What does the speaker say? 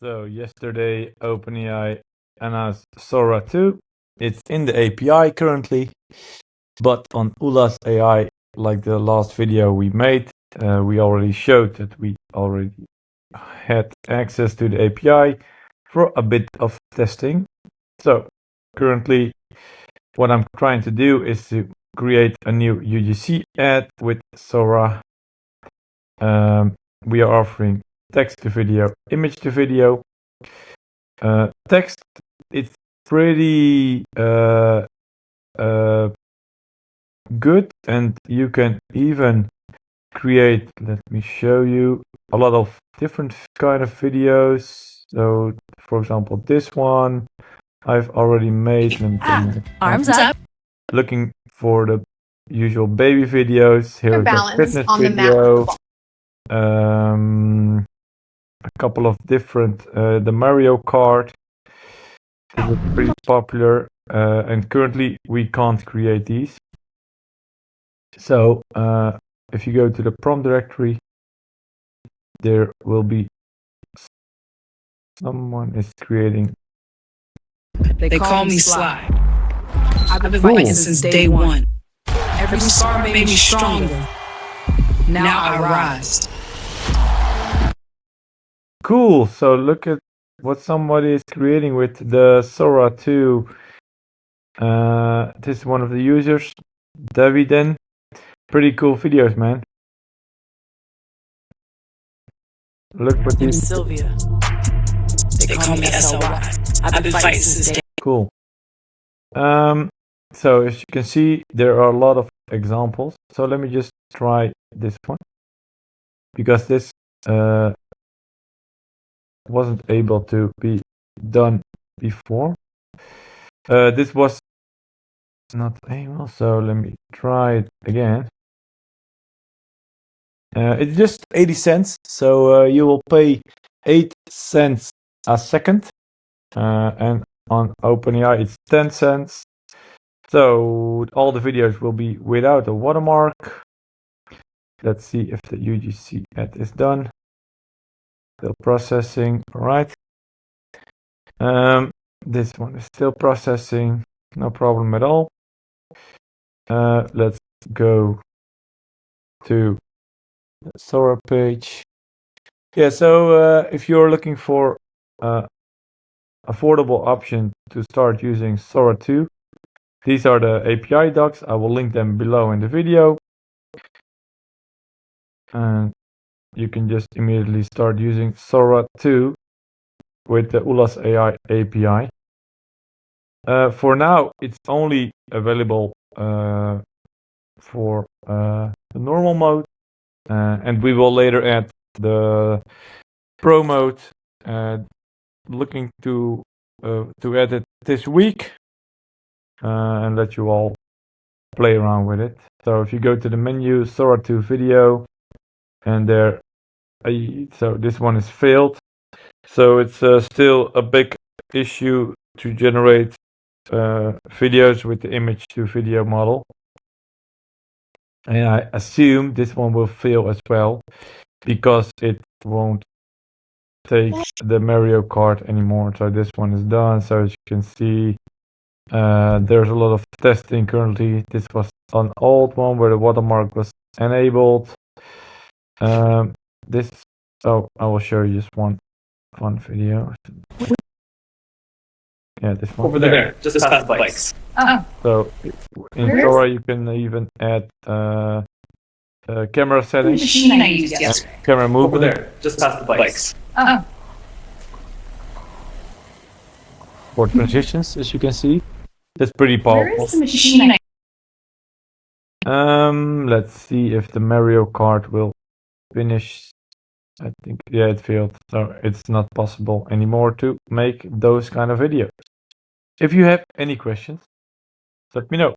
So yesterday, OpenAI announced Sora 2. It's in the API currently, but on Ulazai, like the last video we made, we already showed that we already had access to the API for a bit of testing. So currently, what I'm trying to do is to create a new UGC ad with Sora. We are offering text to video, image to video. Text, it's pretty good, and you can even create, let me show you, a lot of different kind of videos. So for example, this one I've already made. Arms up. Looking for the usual baby videos. Here is a fitness on video. A couple of different, the Mario Kart is pretty popular, and currently we can't create these. So if you go to the prompt directory, there will be someone is creating. They call me Sly. I've been fighting since day one. Every scar made me stronger. Now I rise. Cool. So look at what somebody is creating with the Sora 2. This is one of the users, Daviden. Pretty cool videos, man. Look what these. Sylvia. They call me SLY. I've been fighting since day. Cool. So as you can see, there are a lot of examples. So let me just try this one, because this wasn't able to be done before. This was not able, so let me try it again. It's just 80 cents, so you will pay 8 cents a second, and on OpenAI it's 10 cents. So all the videos will be without a watermark. Let's see if the UGC ad is done. Still processing. All right. This one is still processing. No problem at all. Let's go to the Sora page. Yeah, so if you're looking for affordable option to start using Sora 2, these are the API docs. I will link them below in the video. And you can just immediately start using Sora 2 with the Ulazai API. For now, it's only available for the normal mode, and we will later add the pro mode. Looking to add it this week, and let you all play around with it. So if you go to the menu, Sora 2 video, and there, so this one is failed. So it's still a big issue to generate videos with the image to video model. And I assume this one will fail as well, because it won't take the Mario Kart anymore. So this one is done. So as you can see, there's a lot of testing currently. This was an old one where the watermark was enabled. This, oh, I will show you just one video. Yeah, this one. Over there, just past the bikes. So in Sora you can even add camera settings, Machine I used yesterday. camera Over movement. there, just past the bikes. For transitions, as you can see. That's pretty Where powerful. is the machine I Let's see if the Mario Kart will finish. I think, yeah, it failed. So it's not possible anymore to make those kind of videos. If you have any questions, let me know.